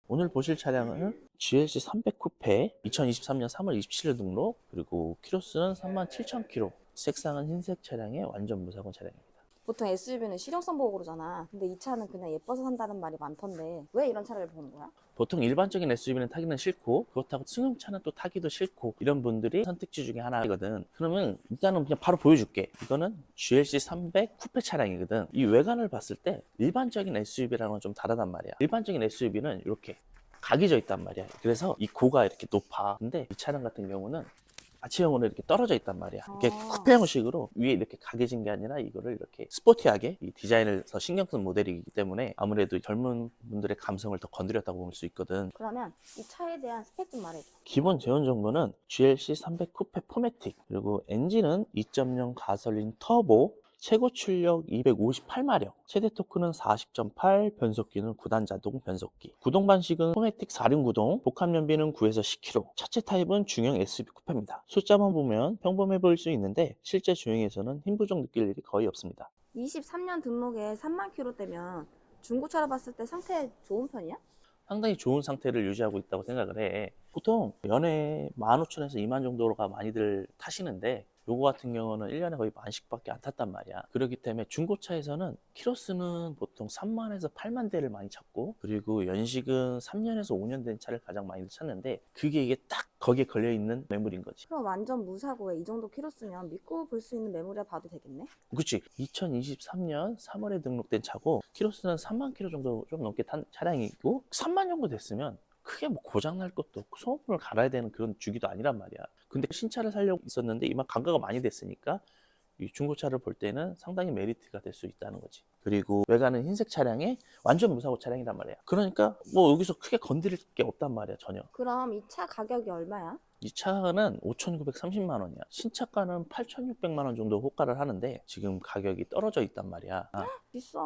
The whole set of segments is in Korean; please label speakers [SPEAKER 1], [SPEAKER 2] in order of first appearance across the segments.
[SPEAKER 1] 오늘 보실 차량은 GLC 300 쿠페 2023년 3월 27일 등록, 그리고 키로수는 37,000km, 색상은 흰색 차량의 완전 무사고 차량입니다.
[SPEAKER 2] 보통 SUV는 실용성 보고 그러잖아. 근데 이 차는 그냥 예뻐서 산다는 말이 많던데 왜 이런 차를 보는 거야?
[SPEAKER 1] 보통 일반적인 SUV는 타기는 싫고, 그렇다고 승용차는 또 타기도 싫고, 이런 분들이 선택지 중에 하나거든. 그러면 일단은 그냥 바로 보여줄게. 이거는 GLC 300 쿠페 차량이거든. 이 외관을 봤을 때 일반적인 SUV랑은 좀 다르단 말이야. 일반적인 SUV는 이렇게 각이 져 있단 말이야. 그래서 이 고가 이렇게 높아. 근데 이 차량 같은 경우는 아치형으로 이렇게 떨어져 있단 말이야. 이렇게 쿠페 형식으로 위에 이렇게 각해진 게 아니라 이거를 이렇게 스포티하게 이 디자인을 더 신경 쓴 모델이기 때문에 아무래도 젊은 분들의 감성을 더 건드렸다고 볼 수 있거든.
[SPEAKER 2] 그러면 이 차에 대한 스펙 좀 말해줘.
[SPEAKER 1] 기본 제원 정보는 GLC 300 쿠페 포매틱, 그리고 엔진은 2.0 가솔린 터보, 최고 출력 258마력, 최대 토크는 40.8, 변속기는 9단 자동 변속기. 구동 방식은 포매틱 4륜 구동, 복합 연비는 9에서 10km. 차체 타입은 중형 SUV 쿠페입니다. 숫자만 보면 평범해 보일 수 있는데 실제 주행에서는 힘 부족 느낄 일이 거의 없습니다.
[SPEAKER 2] 23년 등록에 3만 킬로대면 중고차로 봤을 때 상태 좋은 편이야?
[SPEAKER 1] 상당히 좋은 상태를 유지하고 있다고 생각을 해. 보통 연에 15,000에서 2만 정도가 많이들 타시는데, 요거 같은 경우는 1년에 거의 만씩밖에 안 탔단 말이야. 그렇기 때문에 중고차에서는 키로수는 보통 3만에서 8만 대를 많이 찾고, 그리고 연식은 3년에서 5년 된 차를 가장 많이 찾는데, 그게 이게 딱 거기에 걸려있는 매물인 거지.
[SPEAKER 2] 그럼 완전 무사고에 이 정도 킬로수면 믿고 볼 수 있는 매물이라 봐도 되겠네?
[SPEAKER 1] 그치. 2023년 3월에 등록된 차고, 키로수는 3만 킬로 정도 좀 넘게 탄 차량이고, 3만 정도 됐으면 크게 뭐 고장 날 것도 없고 소모품을 갈아야 되는 그런 주기도 아니란 말이야. 근데 신차를 사려고 있었는데 이만 감가가 많이 됐으니까 이 중고차를 볼 때는 상당히 메리트가 될 수 있다는 거지. 그리고 외관은 흰색 차량에 완전 무사고 차량이란 말이야. 그러니까 뭐 여기서 크게 건드릴 게 없단 말이야, 전혀.
[SPEAKER 2] 그럼 이 차 가격이 얼마야?
[SPEAKER 1] 이 차는 5,930만 원이야. 신차가는 8,600만 원 정도 호가를 하는데 지금 가격이 떨어져 있단 말이야.
[SPEAKER 2] 비싸.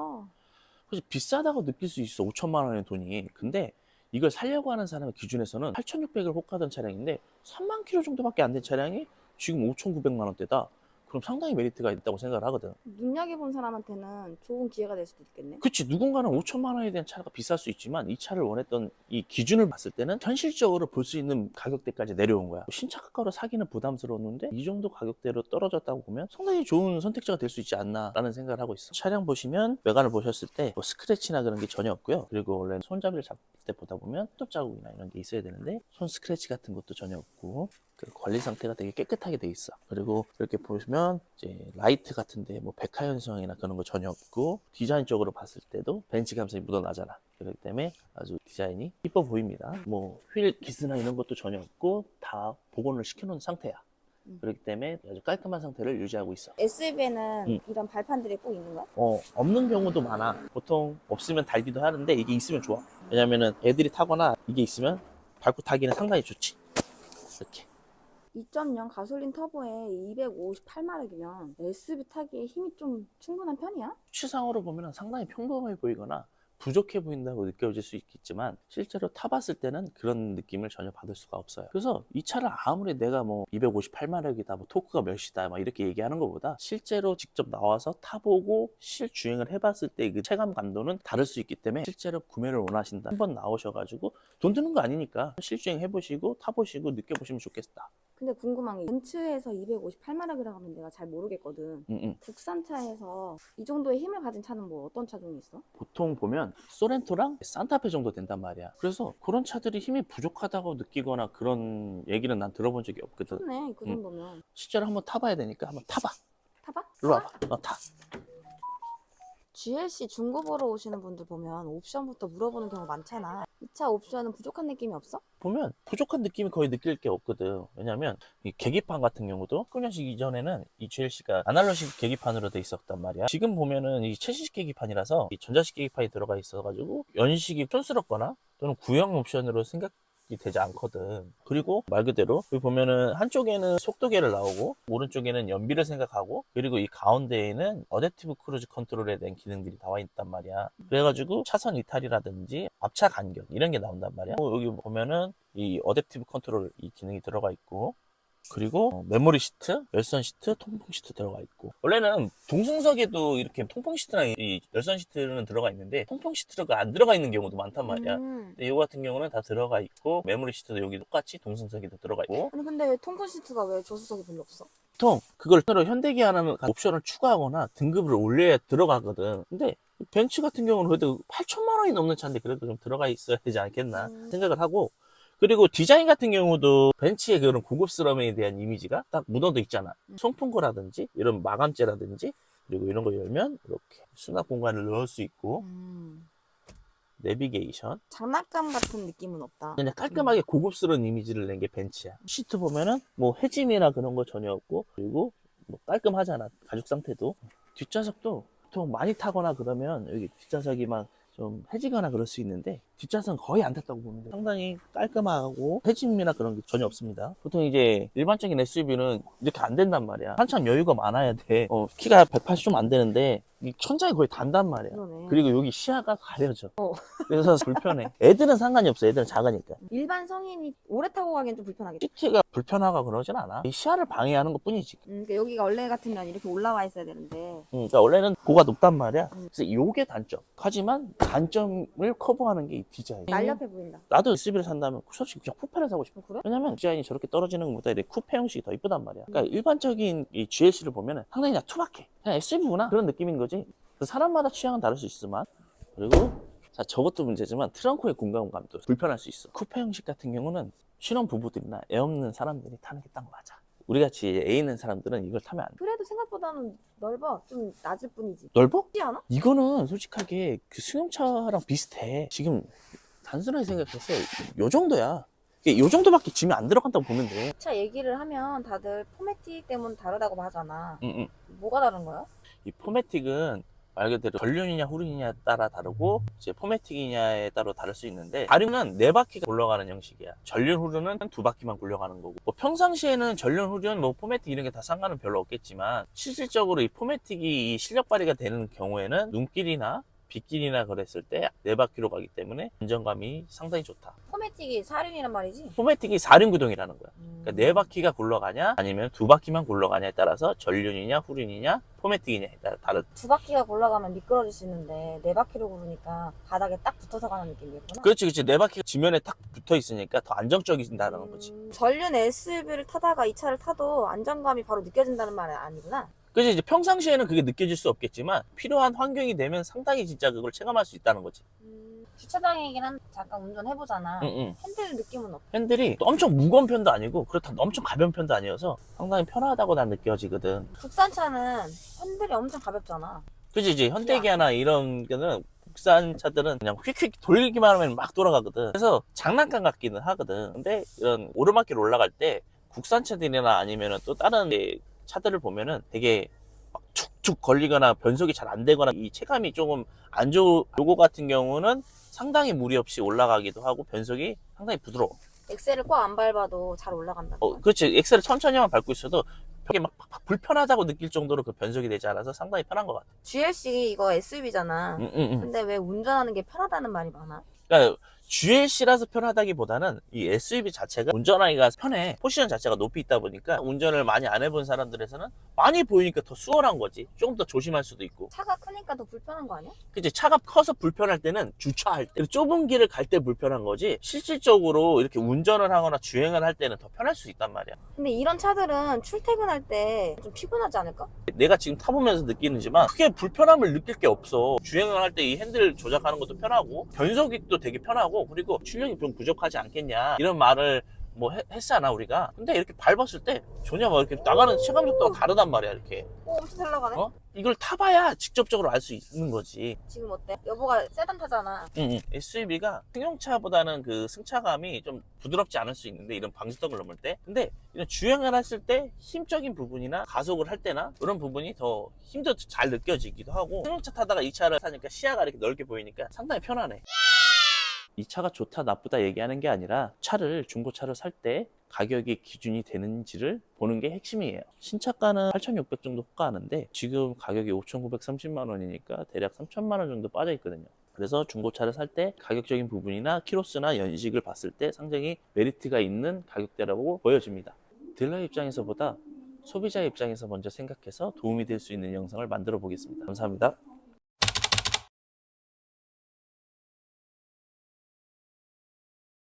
[SPEAKER 1] 그래서 비싸다고 느낄 수 있어, 5천만 원의 돈이. 근데 이걸 살려고 하는 사람의 기준에서는 8,600을 호가던 차량인데 3만 킬로 정도밖에 안 된 차량이 지금 5,900만 원대다. 그럼 상당히 메리트가 있다고 생각을 하거든.
[SPEAKER 2] 눈여겨본 사람한테는 좋은 기회가 될 수도 있겠네?
[SPEAKER 1] 그치, 누군가는 5천만 원에 대한 차가 비쌀 수 있지만 이 차를 원했던 이 기준을 봤을 때는 현실적으로 볼 수 있는 가격대까지 내려온 거야. 신차가로 사기는 부담스러웠는데 이 정도 가격대로 떨어졌다고 보면 상당히 좋은 선택지가 될 수 있지 않나 라는 생각을 하고 있어. 차량 보시면 외관을 보셨을 때 뭐 스크래치나 그런 게 전혀 없고요. 그리고 원래 손잡이를 잡을 때 보다 보면 손톱 자국이나 이런 게 있어야 되는데 손 스크래치 같은 것도 전혀 없고, 그 관리 상태가 되게 깨끗하게 돼 있어. 그리고 이렇게 보시면 이제 라이트 같은데 뭐 백화 현상이나 그런 거 전혀 없고, 디자인적으로 봤을 때도 벤츠 감성이 묻어나잖아. 그렇기 때문에 아주 디자인이 이뻐 보입니다. 뭐 휠 기스나 이런 것도 전혀 없고 다 복원을 시켜놓은 상태야. 그렇기 때문에 아주 깔끔한 상태를 유지하고 있어.
[SPEAKER 2] SUV에는 이런 발판들이 꼭 있는 거야?
[SPEAKER 1] 없는 경우도 많아. 보통 없으면 달기도 하는데 이게 있으면 좋아. 왜냐면은 애들이 타거나 이게 있으면 밟고 타기는 상당히 좋지. 이렇게.
[SPEAKER 2] 2.0 가솔린 터보에 258마력이면 SUV 타기에 힘이 좀 충분한 편이야?
[SPEAKER 1] 수치상으로 보면 상당히 평범해 보이거나 부족해 보인다고 느껴질 수 있겠지만 실제로 타봤을 때는 그런 느낌을 전혀 받을 수가 없어요. 그래서 이 차를 아무리 내가 뭐 258마력이다, 뭐 토크가 몇이다 막 이렇게 얘기하는 것보다 실제로 직접 나와서 타보고 실주행을 해봤을 때 그 체감 감도는 다를 수 있기 때문에, 실제로 구매를 원하신다, 한번 나오셔가지고 돈 드는 거 아니니까 실주행 해보시고 타보시고 느껴보시면 좋겠다.
[SPEAKER 2] 근데 궁금한 게 벤츠에서 258마력이라고 하면 내가 잘 모르겠거든. 국산차에서 이 정도의 힘을 가진 차는 뭐 어떤 차종이 있어?
[SPEAKER 1] 보통 보면 소렌토랑 산타페 정도 된단 말이야. 그래서 그런 차들이 힘이 부족하다고 느끼거나 그런 얘기는 난 들어본 적이 없거든.
[SPEAKER 2] 좋네, 그 정도면.
[SPEAKER 1] 실제로 한번 타봐야 되니까 한번 타봐.
[SPEAKER 2] 타봐?
[SPEAKER 1] 일로 와봐. 타.
[SPEAKER 2] GLC 중고 보러 오시는 분들 보면 옵션부터 물어보는 경우 많잖아. 이 차 옵션은 부족한 느낌이 없어?
[SPEAKER 1] 보면 부족한 느낌이 거의 느낄 게 없거든. 왜냐면 이 계기판 같은 경우도 9년식 이전에는 이 GLC가 아날로식 계기판으로 돼 있었단 말이야. 지금 보면은 이 최신식 계기판이라서 이 전자식 계기판이 들어가 있어가지고 연식이 촌스럽거나 또는 구형 옵션으로 생각이 되지 않거든. 그리고 말 그대로 여기 보면은 한쪽에는 속도계를 나오고 오른쪽에는 연비를 생각하고, 그리고 이 가운데에는 어댑티브 크루즈 컨트롤에 대한 기능들이 나와 있단 말이야. 그래가지고 차선 이탈이라든지 앞차 간격 이런 게 나온단 말이야. 여기 보면은 이 어댑티브 컨트롤 이 기능이 들어가 있고, 그리고 메모리 시트, 열선 시트, 통풍 시트 들어가 있고, 원래는 동승석에도 이렇게 통풍 시트나 이 열선 시트는 들어가 있는데 통풍 시트가 안 들어가 있는 경우도 많단 말이야. 근데 이거 같은 경우는 다 들어가 있고, 메모리 시트도 여기 똑같이 동승석에도 들어가 있고.
[SPEAKER 2] 아니 근데 왜 통풍 시트가 왜 조수석이 별로 없어?
[SPEAKER 1] 보통 그걸 현대기아는 옵션을 추가하거나 등급을 올려야 들어가거든. 근데 벤츠 같은 경우는 그래도 8천만 원이 넘는 차인데 그래도 좀 들어가 있어야 되지 않겠나 생각을 하고, 그리고 디자인 같은 경우도 벤츠의 그런 고급스러움에 대한 이미지가 딱 묻어져 있잖아. 송풍구라든지 이런 마감재라든지, 그리고 이런 거 열면 이렇게 수납 공간을 넣을 수 있고, 내비게이션,
[SPEAKER 2] 장난감 같은 느낌은 없다.
[SPEAKER 1] 그냥 깔끔하게 고급스러운 이미지를 낸 게 벤츠야. 시트 보면은 뭐 해짐이나 그런 거 전혀 없고, 그리고 뭐 깔끔하잖아, 가죽 상태도. 뒷좌석도 보통 많이 타거나 그러면 여기 뒷좌석이 막 좀 해지거나 그럴 수 있는데, 뒷좌석은 거의 안 탔다고 보면 돼. 상당히 깔끔하고 해짐이나 그런 게 전혀 없습니다. 보통 이제 일반적인 SUV는 이렇게 안 된단 말이야. 한참 여유가 많아야 돼. 키가 180 좀 안 되는데 이 천장이 거의 단단 말이야.
[SPEAKER 2] 그러네.
[SPEAKER 1] 그리고 여기 시야가 가려져. 그래서 불편해. 애들은 상관이 없어. 애들은 작으니까.
[SPEAKER 2] 일반 성인이 오래 타고 가기엔 좀 불편하겠다.
[SPEAKER 1] 시트가 불편하고 그러진 않아. 이 시야를 방해하는 것 뿐이지.
[SPEAKER 2] 그러니까 여기가 원래 같으면 이렇게 올라와 있어야 되는데.
[SPEAKER 1] 그러니까 원래는 고가 높단 말이야. 그래서 이게 단점. 하지만 단점을 커버하는 게 이 디자인.
[SPEAKER 2] 날렵해 보인다.
[SPEAKER 1] 나도 SUV를 산다면 솔직히 그냥 쿠페를 사고 싶어.
[SPEAKER 2] 그래?
[SPEAKER 1] 왜냐면 디자인이 저렇게 떨어지는 것보다 이렇게 쿠페 형식이 더 이쁘단 말이야. 그러니까 일반적인 이 GLC를 보면은 상당히 그냥 투박해. 그냥 SUV구나 그런 느낌인 거지. 그래서 사람마다 취향은 다를 수 있지만. 그리고 자, 저것도 문제지만 트렁크의 공간감도 불편할 수 있어. 쿠페 형식 같은 경우는 신혼 부부들이나 애 없는 사람들이 타는 게 딱 맞아. 우리같이 애 있는 사람들은 이걸 타면 안 돼.
[SPEAKER 2] 그래도 생각보다는 넓어. 좀 낮을 뿐이지.
[SPEAKER 1] 넓어?
[SPEAKER 2] 쉽지 않아?
[SPEAKER 1] 이거는 솔직하게 그 승용차랑 비슷해. 지금 단순하게 생각해서 요 정도야. 요 정도밖에 짐이 안 들어간다고 보면 돼.
[SPEAKER 2] 차 얘기를 하면 다들 포매틱 때문에 다르다고 하잖아.
[SPEAKER 1] 응.
[SPEAKER 2] 뭐가 다른 거야?
[SPEAKER 1] 이 포매틱은 말 그대로 전륜이냐 후륜이냐에 따라 다르고, 이제 포매틱이냐에 따라 다를 수 있는데, 다르면 네 바퀴가 굴러가는 형식이야. 전륜 후륜은 두 바퀴만 굴러가는 거고, 뭐 평상시에는 전륜 후륜 뭐 포매틱 이런 게 다 상관은 별로 없겠지만, 실질적으로 이 포매틱이 이 실력 발휘가 되는 경우에는 눈길이나 빗길이나 그랬을 때 네 바퀴로 가기 때문에 안정감이 상당히 좋다.
[SPEAKER 2] 포매틱이 사륜이란 말이지?
[SPEAKER 1] 포매틱이 4륜 구동이라는 거야. 그러니까 네 바퀴가 굴러가냐 아니면 두 바퀴만 굴러가냐에 따라서 전륜이냐 후륜이냐 포매틱이냐에 따라 다르다.
[SPEAKER 2] 두 바퀴가 굴러가면 미끄러질 수 있는데 네 바퀴로 구르니까 바닥에 딱 붙어서 가는 느낌이겠구나.
[SPEAKER 1] 그렇지. 네 바퀴가 지면에 딱 붙어 있으니까 더 안정적이다는 거지.
[SPEAKER 2] 전륜 SUV를 타다가 이 차를 타도 안정감이 바로 느껴진다는 말은 아니구나.
[SPEAKER 1] 그래서 이제 평상시에는 그게 느껴질 수 없겠지만 필요한 환경이 되면 상당히 진짜 그걸 체감할 수 있다는 거지.
[SPEAKER 2] 주차장이긴 한 잠깐 운전해보잖아.
[SPEAKER 1] 응.
[SPEAKER 2] 핸들 느낌은 어때?
[SPEAKER 1] 핸들이 엄청 무거운 편도 아니고 그렇다고 엄청 가벼운 편도 아니어서 상당히 편하다고 난 느껴지거든.
[SPEAKER 2] 국산차는 핸들이 엄청 가볍잖아.
[SPEAKER 1] 그치, 이제 현대기아나 이런 거는 국산 차들은 그냥 휙휙 돌리기만 하면 막 돌아가거든. 그래서 장난감 같기는 하거든. 근데 이런 오르막길 올라갈 때 국산 차들이나 아니면은 또 다른 차들을 보면은 되게 막 툭툭 걸리거나 변속이 잘 안 되거나 이 체감이 조금 안 좋은 요거 같은 경우는 상당히 무리 없이 올라가기도 하고 변속이 상당히 부드러워.
[SPEAKER 2] 엑셀을 꽉 안 밟아도 잘 올라간다.
[SPEAKER 1] 그렇지. 엑셀을 천천히만 밟고 있어도 벽에 막 불편하다고 느낄 정도로 그 변속이 되지 않아서 상당히 편한 것 같아.
[SPEAKER 2] GLC 이거 SUV잖아.
[SPEAKER 1] 응.
[SPEAKER 2] 근데 왜 운전하는 게 편하다는 말이 많아?
[SPEAKER 1] 그러니까 GLC라서 편하다기보다는 이 SUV 자체가 운전하기가 편해. 포지션 자체가 높이 있다 보니까 운전을 많이 안 해본 사람들에서는 많이 보이니까 더 수월한 거지. 조금 더 조심할 수도 있고.
[SPEAKER 2] 차가 크니까 더 불편한 거 아니야?
[SPEAKER 1] 그치, 차가 커서 불편할 때는 주차할 때, 좁은 길을 갈 때 불편한 거지, 실질적으로 이렇게 운전을 하거나 주행을 할 때는 더 편할 수 있단 말이야.
[SPEAKER 2] 근데 이런 차들은 출퇴근할 때 좀 피곤하지 않을까?
[SPEAKER 1] 내가 지금 타보면서 느끼는지만 크게 불편함을 느낄 게 없어. 주행을 할 때 이 핸들 조작하는 것도 편하고 변속이 또 되게 편하고, 그리고 출력이 좀 부족하지 않겠냐 이런 말을 뭐 했잖아 우리가. 근데 이렇게 밟았을 때 전혀 뭐 이렇게 나가는 체감 속도가 다르단 말이야. 이렇게
[SPEAKER 2] 엄청 잘 나가네.
[SPEAKER 1] 이걸 타봐야 직접적으로 알 수 있는 거지.
[SPEAKER 2] 지금 어때? 여보가 세단 타잖아.
[SPEAKER 1] SUV가 승용차보다는 그 승차감이 좀 부드럽지 않을 수 있는데, 이런 방지턱을 넘을 때. 근데 이런 주행을 했을 때 힘적인 부분이나 가속을 할 때나 이런 부분이 더 힘도 잘 느껴지기도 하고, 승용차 타다가 이 차를 타니까 시야가 이렇게 넓게 보이니까 상당히 편하네. 이 차가 좋다 나쁘다 얘기하는 게 아니라, 차를 중고차를 살 때 가격이 기준이 되는지를 보는 게 핵심이에요. 신차가는 8,600 정도 호가하는데 지금 가격이 5,930만 원이니까 대략 3천만 원 정도 빠져 있거든요. 그래서 중고차를 살 때 가격적인 부분이나 키로수나 연식을 봤을 때 상당히 메리트가 있는 가격대라고 보여집니다. 딜러 입장에서보다 소비자 입장에서 먼저 생각해서 도움이 될 수 있는 영상을 만들어 보겠습니다. 감사합니다.